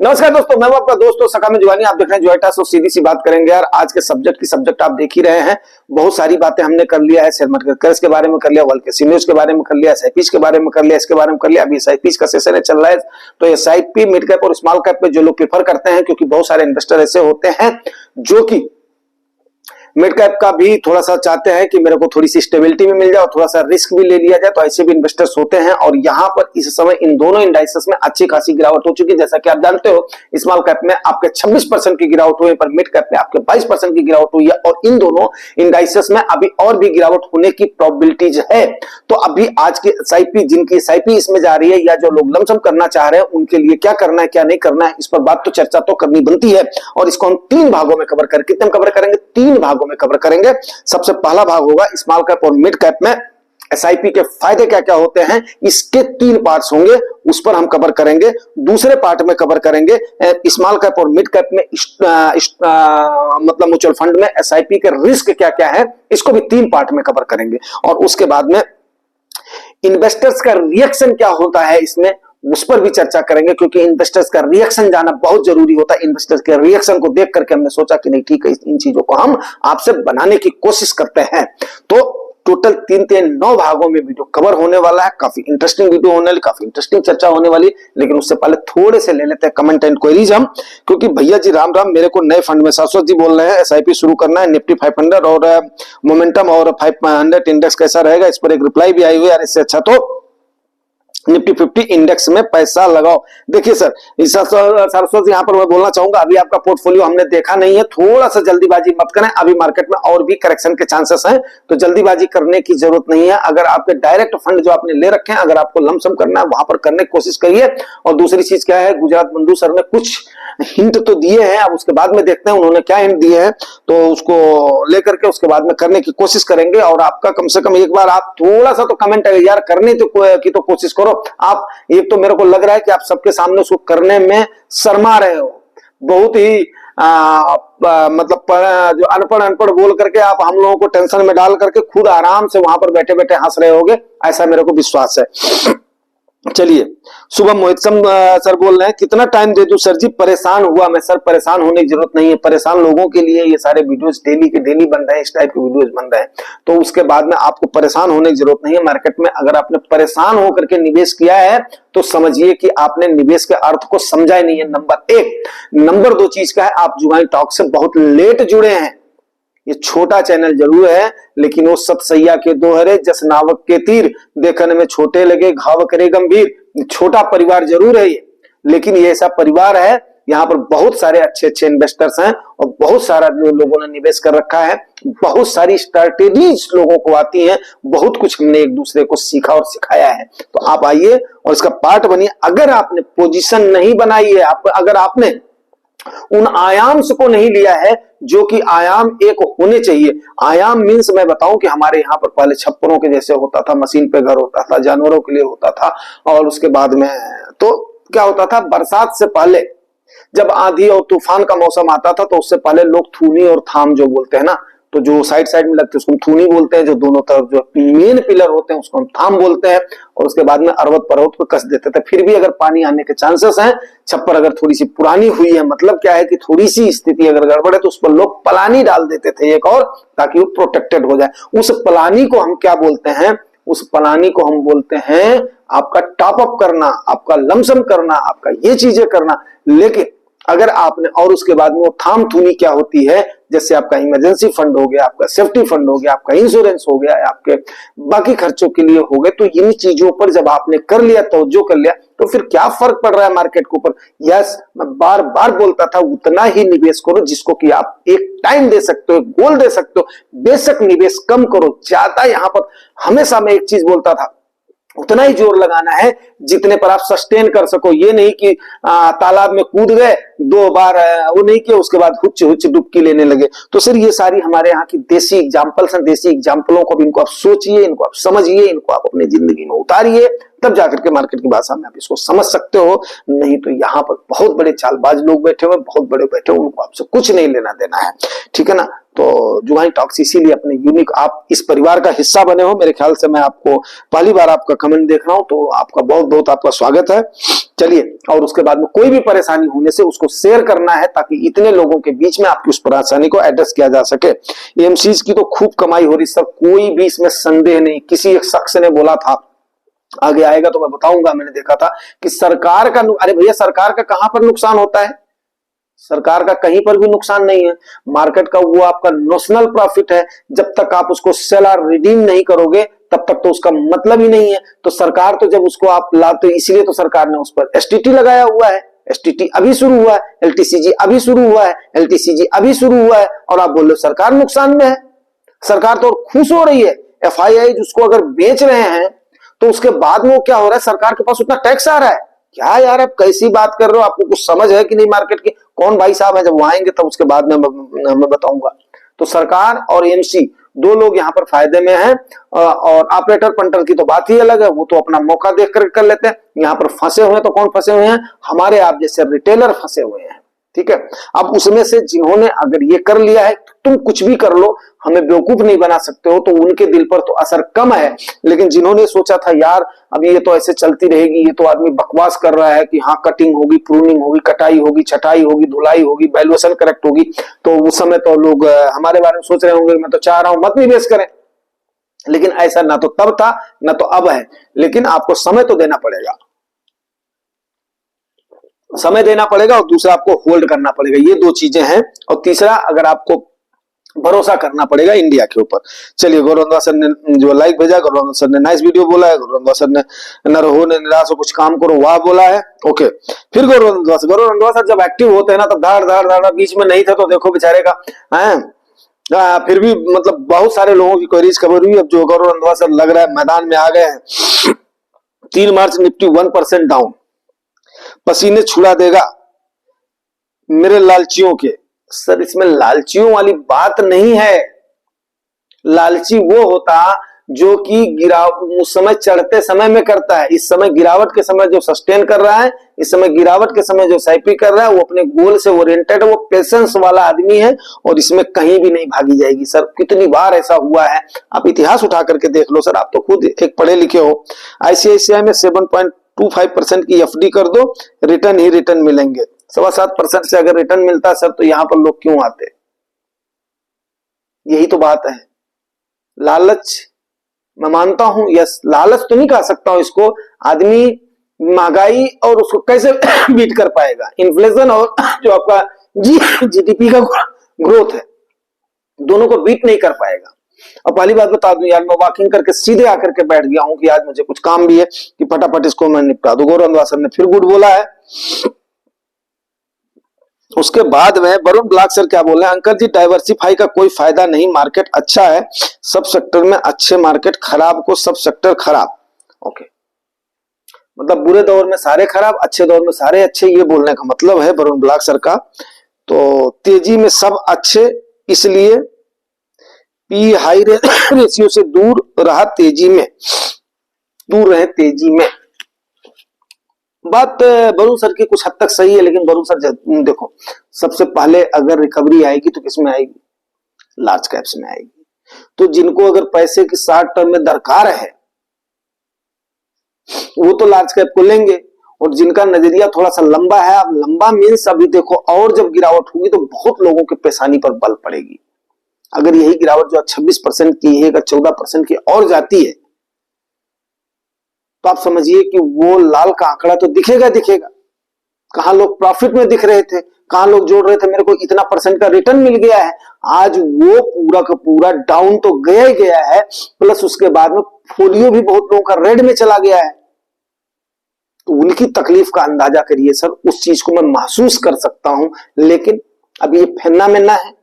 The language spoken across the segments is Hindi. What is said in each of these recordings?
नमस्कार दोस्तों, मैं हूं आपका दोस्तों सका में जुवानी। आप देख रहे हैं जो टास। सीधी सी बात करेंगे यार, आज के सब्जेक्ट आप देख ही रहे हैं। बहुत सारी बातें हमने कर लिया है, शेयर मार्केट कर्ज के बारे में कर लिया, वर्ल्ड के न्यूज के बारे में कर लिया, एसआईपी के बारे में कर लिया, इसके बारे में कर लिया। अभी एसआईपी का सेशन चल रहा है, तो एसआईपी मिड कैप और स्मॉल कैप पे जो लोग प्रेफर करते हैं, क्योंकि बहुत सारे इन्वेस्टर ऐसे होते हैं जो कि मिड कैप का भी थोड़ा सा चाहते हैं कि मेरे को थोड़ी सी स्टेबिलिटी भी मिल जाए और थोड़ा सा रिस्क भी ले लिया जाए, तो ऐसे भी इन्वेस्टर्स होते हैं। और यहाँ पर इस समय इन दोनों इंडाइसेस में अच्छी खासी गिरावट हो चुकी है। जैसा कि आप जानते हो, स्मॉल कैप में आपके 26% की गिरावट हुई, पर मिड कैप में आपके 22% की गिरावट हुई है। और इन दोनों इंडाइसेस में अभी और भी गिरावट होने की प्रोबेबिलिटीज है। तो अभी आज की एसआईपी, जिनकी एसआईपी इसमें जा रही है या जो लोग लमसम करना चाह रहे हैं, उनके लिए क्या करना है क्या नहीं करना है, इस पर बात तो चर्चा तो करनी बनती है। और इसको हम 3 भागों में कवर करेंगे। कितने कवर करेंगे? 3 भागों में कवर करेंगे। सबसे पहला भाग होगा स्मॉल कैप और मिड कैप में एसआईपी के फायदे क्या क्या होते हैं, इसके 3 पार्ट्स होंगे, उस पर हम कवर करेंगे। दूसरे पार्ट में कवर करेंगे स्मॉल कैप और मिड कैप में मतलब म्यूचुअल फंड में एसआईपी के रिस्क क्या क्या है, इसको भी 3 पार्ट में कवर करेंगे। और उसके बाद में इन्वेस्टर्स का रिएक्शन क्या होता है इसमें, उस पर भी चर्चा करेंगे, क्योंकि इन्वेस्टर्स का रिएक्शन जाना बहुत जरूरी होता है। इन्वेस्टर्स के रिएक्शन को देख करके हमने सोचा कि नहीं ठीक है, इन चीजों को हम आपसे बनाने की कोशिश करते हैं। तो टोटल 9 भागों में वीडियो कवर होने वाला है। काफी इंटरेस्टिंग वीडियो होने वाली, काफी इंटरेस्टिंग चर्चा होने वाली। लेकिन उससे पहले थोड़े से ले लेते हैं कमेंट एंड क्वेरीज हम, क्योंकि भैया जी राम राम, मेरे को नए फंड में शाश्वत जी बोल रहे हैं एसआईपी शुरू करना है, निफ्टी 500 और मोमेंटम और 500 इंडेक्स कैसा रहेगा, इस पर एक रिप्लाई भी आई हुई यार, इससे अच्छा तो निफ्टी 50 इंडेक्स में पैसा लगाओ। देखिए सर, सरस्वती यहाँ पर मैं बोलना चाहूंगा, अभी आपका पोर्टफोलियो हमने देखा नहीं है, थोड़ा सा जल्दीबाजी मत करें। अभी मार्केट में और भी करेक्शन के चांसेस हैं, तो जल्दीबाजी करने की जरूरत नहीं है। अगर आपके डायरेक्ट फंड जो आपने ले रखे हैं, अगर आपको लमसम करना है, वहां पर करने की कोशिश करिए। और दूसरी चीज क्या है, गुजरात बंधु सर ने कुछ हिंट तो दिए हैं, अब उसके बाद में देखते हैं उन्होंने क्या हिंट दिए हैं, तो उसको लेकर के उसके बाद में करने की कोशिश करेंगे। और आपका कम से कम एक बार आप थोड़ा सा तो कमेंट यार करने की तो कोशिश करो। आप एक तो मेरे को लग रहा है कि आप सबके सामने उसको करने में शर्मा रहे हो, बहुत ही मतलब जो अनपढ़ बोल करके आप हम लोगों को टेंशन में डाल करके खुद आराम से वहां पर बैठे बैठे हंस रहे होगे, ऐसा मेरे को विश्वास है। चलिए, शुभम मोहित सर बोल रहे हैं कितना टाइम दे दूं सर जी, परेशान हुआ मैं। सर परेशान होने की जरूरत नहीं है, परेशान लोगों के लिए ये सारे वीडियोस डेली के डेली बन रहे हैं, इस टाइप के वीडियोस बन रहे हैं। तो उसके बाद में आपको परेशान होने की जरूरत नहीं है। मार्केट में अगर आपने परेशान होकर के निवेश किया है, तो समझिए कि आपने निवेश के अर्थ को समझा ही नहीं है, नंबर 1। नंबर 2 चीज का है, आप जुगानी टॉक से बहुत लेट जुड़े हैं। ये छोटा चैनल जरूर है, लेकिन वो सतसैया के दोहरे जस नावक के तीर, देखने में छोटे लगे घाव करे गंभीर। छोटा परिवार जरूर है ये, लेकिन ये ऐसा परिवार है, यहाँ पर बहुत सारे अच्छे अच्छे इन्वेस्टर्स हैं और बहुत सारा लोगों ने निवेश कर रखा है, बहुत सारी स्ट्रैटेजीज लोगों को आती हैं, बहुत कुछ हमने एक दूसरे को सीखा और सिखाया है। तो आप आइए और इसका पार्ट बनिए। अगर आपने पोजीशन नहीं बनाई है, अगर आपने उन आयाम्स को नहीं लिया है जो कि आयाम एक होने चाहिए। आयाम मीन्स मैं बताऊं कि हमारे यहाँ पर पहले छप्परों के जैसे होता था, मशीन पे घर होता था, जानवरों के लिए होता था। और उसके बाद में तो क्या होता था, बरसात से पहले जब आंधी और तूफान का मौसम आता था, तो उससे पहले लोग थूनी और थाम जो बोलते हैं ना, तो जो साइड साइड में लगते हैं उसको हम थूनी बोलते हैं, जो दोनों तरफ जो मेन पिलर होते हैं उसको हम थाम बोलते हैं। और उसके बाद में अरवत परवत को कस देते थे। फिर भी अगर पानी आने के चांसेस हैं, छप्पर अगर थोड़ी सी पुरानी हुई है, मतलब क्या है कि थोड़ी सी स्थिति अगर गड़बड़ है, तो उस पर लोग पलानी डाल देते थे एक और, ताकि वो प्रोटेक्टेड हो जाए। उस पलानी को हम क्या बोलते हैं, उस पलानी को हम बोलते हैं आपका टॉप अप करना, आपका लमसम करना, आपका ये चीजें करना। लेकिन अगर आपने, और उसके बाद में वो थाम थूनी क्या होती है, जैसे आपका इमरजेंसी फंड हो गया, आपका सेफ्टी फंड हो गया, आपका इंश्योरेंस हो गया, आपके बाकी खर्चों के लिए हो गए, तो इन चीजों पर जब आपने कर लिया, तवज्जो कर लिया, तो फिर क्या फर्क पड़ रहा है मार्केट के ऊपर। यस, मैं बार बार बोलता था, उतना ही निवेश करो जिसको कि आप एक टाइम दे सकते हो, गोल दे सकते हो। बेशक निवेश कम करो, ज्यादा। यहां पर हमेशा मैं एक चीज बोलता था, उतना ही जोर लगाना है जितने पर आप सस्टेन कर सको। ये नहीं कि तालाब में कूद गए 2 बार, वो नहीं किया, उसके बाद हुच्च हुच्च डुबकी लेने लगे। तो सर ये सारी हमारे यहाँ की देसी एग्जाम्पल्स हैं। देसी एग्जाम्पलों को भी इनको आप सोचिए, इनको आप समझिए, इनको आप अपनी जिंदगी में उतारिए, तब जाकर के मार्केट की भाषा में आप इसको समझ सकते हो। नहीं तो यहाँ पर बहुत बड़े चालबाज लोग बैठे हुए, बहुत बड़े बैठे हुए, उनको आपसे कुछ नहीं लेना देना है, ठीक है ना। तो जुगानी टॉक्स इसीलिए अपने यूनिक, आप इस परिवार का हिस्सा बने हो। मेरे ख्याल से मैं आपको पहली बार आपका कमेंट देख रहा हूं, तो आपका बहुत बहुत आपका स्वागत है। चलिए, और उसके बाद में कोई भी परेशानी होने से उसको शेयर करना है, ताकि इतने लोगों के बीच में आपकी उस परेशानी को एड्रेस किया जा सके। एएमसीज की तो खूब कमाई हो रही सर, कोई भी इसमें संदेह नहीं। किसी एक शख्स ने बोला था, आगे आएगा तो मैं बताऊंगा, मैंने देखा था कि सरकार का, अरे भैया सरकार का कहां पर नुकसान होता है? सरकार का कहीं पर भी नुकसान नहीं है। मार्केट का वो आपका नोशनल प्रॉफिट है, जब तक आप उसको सेल और रिडीम नहीं करोगे तब तक तो उसका मतलब ही नहीं है। तो सरकार तो जब उसको आप लाते, इसलिए तो सरकार ने उस पर एसटीटी लगाया हुआ है। एसटीटी अभी शुरू हुआ है, एलटीसीजी अभी शुरू हुआ है, एलटीसीजी अभी शुरू हुआ है, और आप बोल रहे हो सरकार नुकसान में है। सरकार तो खुश हो रही है। एफआईआई जिसको अगर बेच रहे हैं तो उसके बाद में वो क्या हो रहा है, सरकार के पास उतना टैक्स आ रहा है। क्या यार, आप कैसी बात कर रहे हो? आपको कुछ समझ है कि नहीं मार्केट की? कौन भाई साहब है? जब वो आएंगे तब उसके बाद में मैं बताऊंगा। तो सरकार और एएमसी दो लोग यहाँ पर फायदे में हैं, और ऑपरेटर पंटर की तो बात ही अलग है, वो तो अपना मौका देख कर लेते हैं। यहाँ पर फंसे हुए हैं तो कौन फंसे हुए हैं? हमारे आप जैसे रिटेलर फंसे हुए हैं। ठीक है, अब उसमें से जिन्होंने अगर ये कर लिया है, तुम कुछ भी कर लो, हमें बेवकूफ नहीं बना सकते हो, तो उनके दिल पर तो असर कम है। लेकिन जिन्होंने सोचा था यार अब ये तो ऐसे चलती रहेगी, ये तो आदमी बकवास कर रहा है कि हाँ कटिंग होगी, प्रूनिंग होगी, कटाई होगी, छटाई होगी, धुलाई होगी, वैल्यूएशन करेक्ट होगी, तो उस समय तो लोग हमारे बारे में सोच रहे होंगे मैं तो चाह रहा हूं मत निवेश करें। लेकिन ऐसा ना तो तब था ना तो अब है। लेकिन आपको समय तो देना पड़ेगा, समय देना पड़ेगा, और दूसरा आपको होल्ड करना पड़ेगा। ये दो चीजें हैं। और तीसरा, अगर आपको भरोसा करना पड़ेगा इंडिया के ऊपर। चलिए, गौरव रंधावा सर ने जो लाइक भेजा, गौरव रंधावा सर ने नाइस वीडियो बोला है, गौरव रंधावा सर ने न रहो ने निराश हो कुछ काम करो वाह बोला है। ओके, फिर गौरव रंधावा सर जब एक्टिव होते हैं ना तब धाड़ धाड़ धाड़, बीच में नहीं थे तो देखो बेचारे का है। फिर भी मतलब बहुत सारे लोगों की क्वेरीज कवर हुई। अब जो गौरव रंधावा सर लग रहा है मैदान में आ गए हैं। 3 मार्च निफ्टी 1% डाउन, पसीने छुड़ा देगा मेरे लालचियों के। सर इसमें लालचियों वाली बात नहीं है। लालची वो होता जो कि उस समय चढ़ते समय में करता है। इस समय गिरावट के समय जो सस्टेन कर रहा है, इस समय गिरावट के समय जो साइपी कर रहा है, वो अपने गोल से ओरिएंटेड, वो पेशेंस वाला आदमी है, और इसमें कहीं भी नहीं भागी जाएगी। सर कितनी बार ऐसा हुआ है, आप इतिहास उठा करके देख लो। सर आप तो खुद एक पढ़े लिखे हो। आईसीआईसीआई में 7.25% की एफडी कर दो, रिटर्न ही रिटर्न मिलेंगे। 7.25% से अगर रिटर्न मिलता है सर, तो यहां पर लोग क्यों आते? यही तो बात है। लालच, मैं मानता हूं, यस लालच तो नहीं कह सकता हूं इसको। आदमी महंगाई और उसको कैसे बीट कर पाएगा? इन्फ्लेशन और जो आपका जीडीपी का ग्रोथ है, दोनों को बीट नहीं कर पाएगा। और पहली बात बता दूं यार, मैं वॉकिंग करके सीधे आकर के बैठ गया हूं कि आज मुझे कुछ काम भी है कि फटाफट इसको मैं निपटा दूं। गौरव रंधावा सर ने फिर गुड बोला है। उसके बाद में वरुण ब्लॉक सर क्या बोल रहे हैं? अंकल जी डाइवर्सिफाई का कोई फायदा नहीं, मार्केट अच्छा है, सब सेक्टर में अच्छे, मार्केट खराब को सब सेक्टर खराब। ओके, मतलब बुरे दौर में सारे खराब, अच्छे दौर में सारे अच्छे, ये बोलने का मतलब है वरुण ब्लॉक सर का। तो तेजी में सब अच्छे, इसलिए पी हाई रेशियो से दूर रहा, तेजी में दूर रहे, तेजी में। बात वरुण सर की कुछ हद तक सही है, लेकिन वरुण सर देखो, सबसे पहले अगर रिकवरी आएगी तो किसमें आएगी? लार्ज कैप्स में आएगी। तो जिनको अगर पैसे की शॉर्ट टर्म में दरकार है वो तो लार्ज कैप को लेंगे, और जिनका नजरिया थोड़ा सा लंबा है, अब लंबा मीन्स अभी देखो, और जब गिरावट होगी तो बहुत लोगों के पेशानी पर बल पड़ेगी। अगर यही गिरावट जो 26% की है, अगर 14% की और जाती है, तो आप समझिए कि वो लाल का आंकड़ा तो दिखेगा दिखेगा। कहां लोग प्रॉफिट में दिख रहे थे, कहां लोग जोड़ रहे थे मेरे को इतना परसेंट का रिटर्न मिल गया है, आज वो पूरा का पूरा डाउन तो गया ही गया है, प्लस उसके बाद में फोलियो भी बहुत लोगों का रेड में चला गया है। तो उनकी तकलीफ का अंदाजा करिए सर। उस चीज को मैं महसूस कर सकता हूं, लेकिन अब ये फेनोमेना है,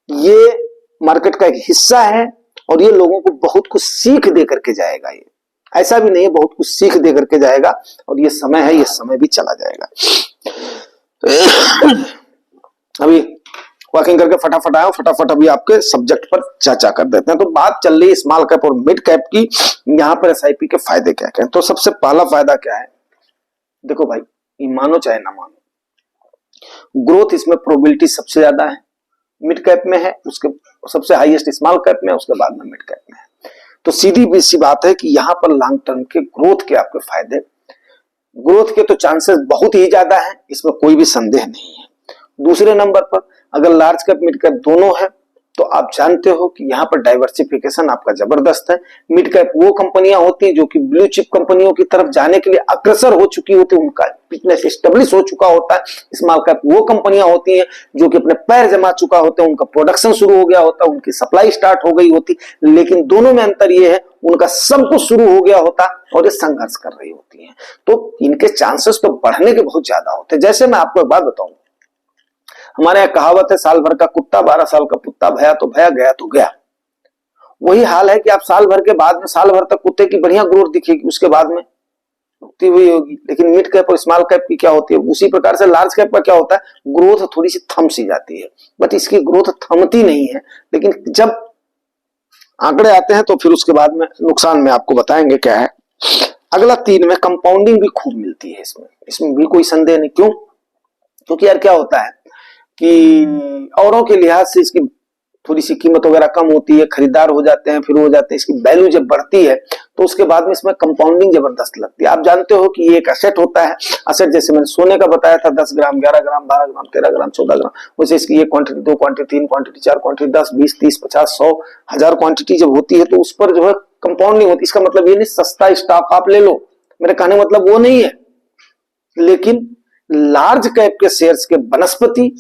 ये मार्केट का एक हिस्सा है, और ये लोगों को बहुत कुछ सीख दे करके जाएगा। ये ऐसा भी नहीं है, बहुत कुछ सीख दे करके जाएगा, और ये समय है, ये समय भी चला जाएगा। अभी वॉकिंग करके फटाफट आया, फटाफट अभी आपके सब्जेक्ट पर चर्चा कर देते हैं। तो बात चल रही है स्मॉल कैप और मिड कैप की। यहां पर एसआईपी के फायदे क्या क्या हैं? तो सबसे पहला फायदा क्या है? देखो भाई, ये मानो चाहे ना मानो, ग्रोथ इसमें प्रोबेबिलिटी सबसे ज्यादा है, मिड कैप में है, उसके सबसे हाईएस्ट स्मॉल कैप में, उसके बाद में मिड कैप में है। तो सीधी सी बात है कि यहाँ पर लॉन्ग टर्म के ग्रोथ के आपके फायदे, ग्रोथ के तो चांसेस बहुत ही ज्यादा है, इसमें कोई भी संदेह नहीं है। दूसरे नंबर पर अगर लार्ज कैप मिड कैप दोनों है तो आप जानते हो कि यहाँ पर डाइवर्सिफिकेशन आपका जबरदस्त है। मिड कैप वो कंपनियां होती हैं जो कि ब्लू चिप कंपनियों की तरफ जाने के लिए अग्रसर हो चुकी होती है, उनका बिजनेस एस्टेब्लिश हो चुका होता है। स्मॉल कैप वो कंपनियां होती हैं जो कि अपने पैर जमा चुका होते हैं, उनका प्रोडक्शन शुरू हो गया होता है, उनकी सप्लाई स्टार्ट हो गई होती, लेकिन दोनों में अंतर यह है उनका सब कुछ शुरू हो गया होता और ये संघर्ष कर रही होती है, तो इनके चांसेस तो बढ़ने के बहुत ज्यादा होते हैं। जैसे मैं आपको एक बात बताऊं, हमारे यहाँ कहावत है, साल भर का कुत्ता 12 साल का पुत्ता, भया तो भया, गया तो गया। वही हाल है कि आप साल भर के बाद में, साल भर तक कुत्ते की बढ़िया ग्रोथ दिखेगी, उसके बाद में रुकती हुई होगी। लेकिन मिड कैप और स्मॉल कैप की क्या होती है, उसी प्रकार से लार्ज कैप का क्या होता है, ग्रोथ थोड़ी सी थम सी जाती है, बट इसकी ग्रोथ थमती नहीं है। लेकिन जब आंकड़े आते हैं तो फिर उसके बाद में नुकसान में आपको बताएंगे क्या है। अगला 3 में कंपाउंडिंग भी खूब मिलती है, इसमें भी कोई संदेह नहीं। क्यों? क्योंकि यार क्या होता है कि औरों के लिहाज से इसकी थोड़ी सी कीमत वगैरह कम होती है, खरीदार हो जाते हैं, फिर हो जाते हैं, इसकी वैल्यू जब बढ़ती है तो उसके बाद में इसमें कंपाउंडिंग जबरदस्त लगती है। आप जानते हो कि ये एक एसेट होता है। एसेट जैसे मैंने सोने का बताया था, 10 ग्राम, 11 ग्राम, 12 ग्राम, 13 ग्राम, 14 ग्राम, वैसे इसकी ये quantity, 2 quantity, 3 quantity, 4 quantity, 10, 20, 30, 50, 100, 1000 quantity जब होती है तो उस पर जो है कंपाउंडिंग होती है। इसका मतलब ये नहीं सस्ता स्टॉक आप ले लो, मेरे कहने मतलब वो नहीं है। लेकिन लार्ज कैप के शेयर्स के बनस्पति,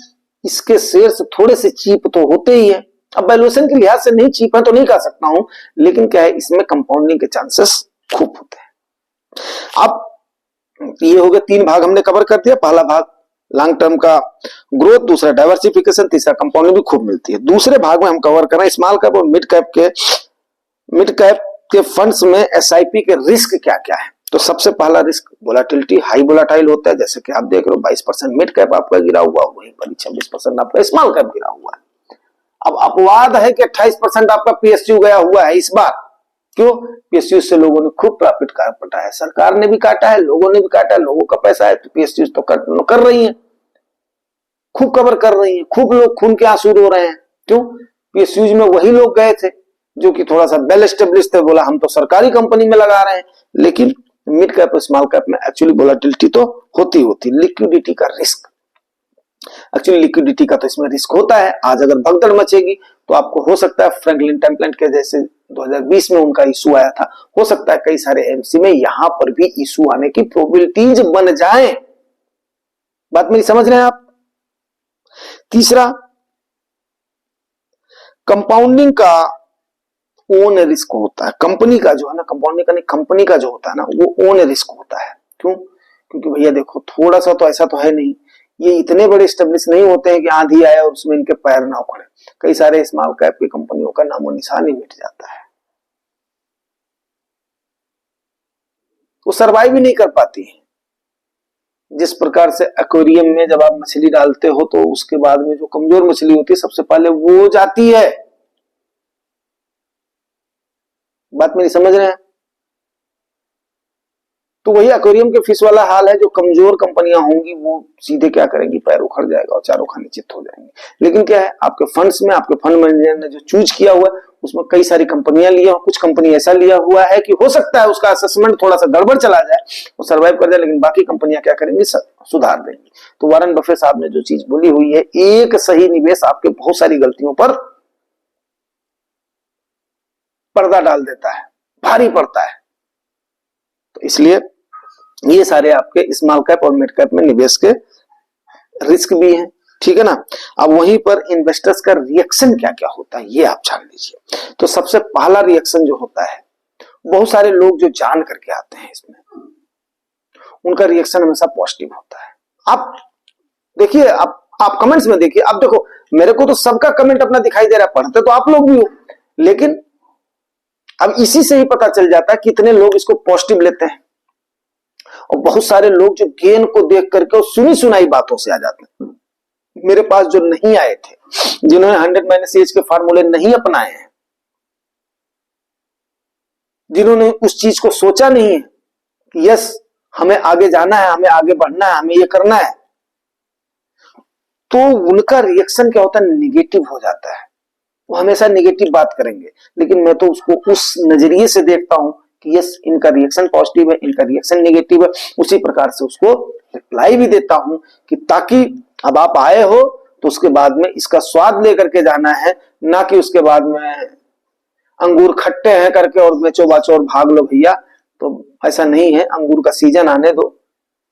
इसके शेयर्स थोड़े से चीप तो होते ही है। अब वैल्यूएशन के लिहाज से नहीं चीप है तो नहीं कह सकता हूं, लेकिन क्या है, इसमें कंपाउंडिंग के चांसेस खूब होते हैं। अब ये हो गए 3 भाग हमने कवर कर दिया। पहला भाग लॉन्ग टर्म का ग्रोथ, दूसरा डाइवर्सिफिकेशन, तीसरा कंपाउंडिंग भी खूब मिलती है। दूसरे भाग में हम कवर कर रहे हैं स्मॉल कैप और मिड कैप के फंड्स में एसआईपी के रिस्क क्या क्या है। तो सबसे पहला रिस्क वोलाटिलिटी, हाई वोलाटाइल होता है। जैसे कि आप देख रहे हो 22% मिड कैप आपका गिरा हुआ, वहीं पर 26% आपका स्मॉल कैप गिरा हुआ है। अब अपवाद है कि 28% आपका पीएसयू गया हुआ है इस बार। क्यों? पीएसयू से लोगों ने खूब प्रॉफिट काटा है, सरकार ने भी काटा है, लोगों ने भी काटा है, लोगों का पैसा है तो पीएसयू तो कर रही है, खूब कवर कर रही है, खूब लोग खून के आंसू रो रहे हैं। क्यों? पीएसयू में वही लोग गए थे जो कि थोड़ा सा वेल एस्टेब्लिश थे, बोला हम तो सरकारी कंपनी में लगा रहे हैं। लेकिन मिड कैप और स्मॉल कैप में एक्चुअली वोलेटिलिटी तो होती लिक्विडिटी का रिस्क, एक्चुअली लिक्विडिटी का तो इसमें रिस्क होता है। आज अगर भगदड़ मचेगी तो आपको हो सकता है फ्रैंकलिन टेम्पलेट के जैसे 2020 में उनका इशू आया था, हो सकता है कई सारे एमसी में यहां पर भी इशू आने की प्रोबेबिलिटीज बन जाए। बात मेरी समझ रहे हैं आप? तीसरा, कंपाउंडिंग का ओन रिस्क होता है। कंपनी का जो है ना, कंपाउंडिंग का नहीं, कंपनी का जो होता है ना, वो ओन रिस्क होता है। क्यों? क्योंकि भैया देखो, थोड़ा सा तो ऐसा तो है नहीं, ये इतने बड़े स्टेब्लिश नहीं होते हैं कि आंधी आए और उसमें इनके पैर ना उखड़े। कई सारे स्मॉल कैप की कंपनियों का नामो निशान ही मिट जाता है, वो सर्वाइव भी नहीं कर पाती। जिस प्रकार से एक्वेरियम में जब आप मछली डालते हो तो उसके बाद में जो कमजोर मछली होती है सबसे पहले वो जाती है। बात मेरी समझ रहे हैं? तो वही एक्वेरियम के फिश वाला हाल है, जो कमजोर कंपनियां होंगी वो सीधे क्या करेंगी, पैर उखड़ जाएगा और चारों खाने चित हो जाएंगे। लेकिन क्या है, आपके फंड्स में आपके फंड मैनेजर ने जो चूज किया हुआ है उसमें कई सारी कंपनियां लिया, कुछ कंपनी ऐसा लिया हुआ है कि हो सकता है उसका असेसमेंट थोड़ा सा गड़बड़ चला जाए, वो सर्वाइव कर जाए, लेकिन बाकी कंपनियां क्या करेंगी, सुधार देंगी। तो वारेन बफेट साहब ने जो चीज बोली हुई है, एक सही निवेश आपके बहुत सारी गलतियों पर पर्दा डाल देता है, भारी पड़ता है। तो इसलिए ये सारे आपके स्मॉल कैप और मिड कैप में निवेश के रिस्क भी हैं, ठीक है ना। अब वहीं पर इन्वेस्टर्स का रिएक्शन क्या क्या होता है ये आप जान लीजिए। तो सबसे पहला रिएक्शन जो होता है, बहुत सारे लोग जो जान करके आते हैं इसमें, उनका रिएक्शन हमेशा पॉजिटिव होता है। आप देखिए, आप कमेंट्स में देखिए। अब देखो, मेरे को तो सबका कमेंट अपना दिखाई दे रहा है, पढ़ते तो आप लोग भी हो, लेकिन अब इसी से ही पता चल जाता है कितने लोग इसको पॉजिटिव लेते हैं। और बहुत सारे लोग जो गेन को देख करके और सुनी सुनाई बातों से आ जाते हैं। मेरे पास जो नहीं आए थे, जिन्होंने 100 - के फार्मूले नहीं अपनाए हैं, जिन्होंने उस चीज को सोचा नहीं है कि यस हमें आगे जाना है, हमें आगे बढ़ना है, हमें ये करना है, तो उनका रिएक्शन क्या होता है, निगेटिव हो जाता है। वो हमेशा निगेटिव बात करेंगे, लेकिन मैं तो उसको उस नजरिए से देखता हूं कि यस, इनका रिएक्शन पॉजिटिव है, इनका रिएक्शन निगेटिव है। उसी प्रकार से उसको रिप्लाई भी देता हूं कि ताकि अब आप आए हो तो उसके बाद में इसका स्वाद लेकर के जाना है, ना कि उसके बाद में अंगूर खट्टे हैं करके और बेचो बाचो और भाग लो भैया। तो ऐसा नहीं है, अंगूर का सीजन आने दो,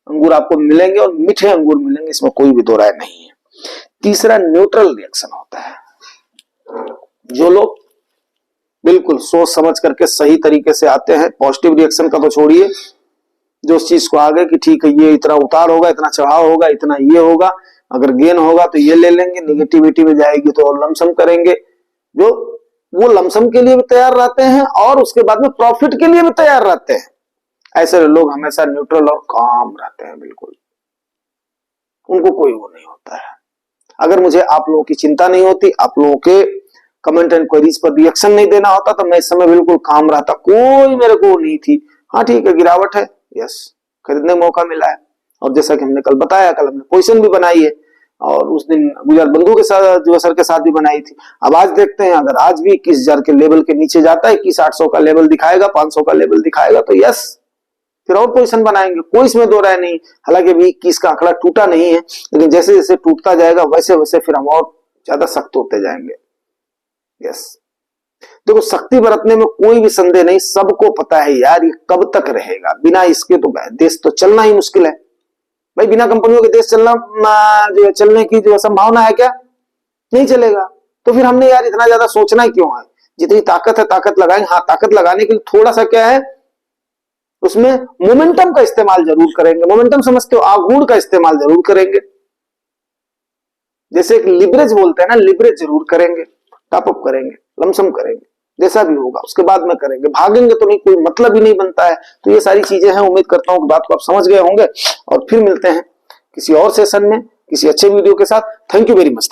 अंगूर आपको मिलेंगे और मीठे अंगूर मिलेंगे, इसमें कोई भी दो राय नहीं है। तीसरा न्यूट्रल रिएक्शन होता है। जो लोग बिल्कुल सोच समझ करके सही तरीके से आते हैं, पॉजिटिव रिएक्शन का तो छोड़िए, जो उस चीज को आगे कि ठीक है ये इतना उतार होगा, इतना चढ़ाव होगा, इतना ये होगा, अगर गेन होगा तो ये ले लेंगे, निगेटिविटी में जाएगी तो और लमसम करेंगे, जो वो लमसम के लिए भी तैयार रहते हैं और उसके बाद में प्रॉफिट के लिए भी तैयार रहते हैं। ऐसे लोग हमेशा न्यूट्रल और काम रहते हैं, बिल्कुल उनको कोई वो नहीं होता है। अगर मुझे आप लोगों की चिंता नहीं होती, आप लोगों के कमेंट एंड क्वेरीज पर रिएक्शन नहीं देना होता, तो मैं इस समय बिल्कुल काम रहता, कोई मेरे को नहीं थी। हाँ ठीक है, गिरावट है, यस, खरीदने मौका मिला है, और जैसा कि हमने कल बताया, कल हमने पोजीशन भी बनाई है, और उस दिन गुजरात बंधु के साथ, जो सर के साथ भी बनाई थी। अब आज देखते हैं, अगर आज भी 21,000 के लेवल के नीचे जाता है, 21,800 का लेवल दिखाएगा, 500 का लेवल दिखाएगा, तो यस, फिर और पोजीशन बनाएंगे, कोई इसमें दो राय नहीं। हालांकि अभी 21 का आंकड़ा टूटा नहीं है, लेकिन जैसे जैसे टूटता जाएगा वैसे वैसे फिर हम और ज्यादा सख्त होते जाएंगे। यस, देखो शक्ति बरतने में कोई भी संदेह नहीं, सबको पता है यार ये कब तक रहेगा, बिना इसके तो देश तो चलना ही मुश्किल है भाई। बिना कंपनियों के देश चलना जो चलने की जो संभावना है क्या, नहीं चलेगा। तो फिर हमने यार इतना ज्यादा सोचना ही क्यों है, जितनी ताकत है ताकत लगाएंगे। हाँ, ताकत लगाने के लिए थोड़ा सा क्या है, उसमें मोमेंटम का इस्तेमाल जरूर करेंगे। मोमेंटम समझते हो, आघूर्ण का इस्तेमाल जरूर करेंगे, जैसे एक लिवरेज बोलते हैं ना, लिवरेज जरूर करेंगे, टॉपअप करेंगे, लमसम करेंगे, जैसा भी होगा उसके बाद में करेंगे। भागेंगे तो नहीं, कोई मतलब ही नहीं बनता है। तो ये सारी चीजें हैं, उम्मीद करता हूं कि बात को आप समझ गए होंगे, और फिर मिलते हैं किसी और सेशन में किसी अच्छे वीडियो के साथ। Thank you very much.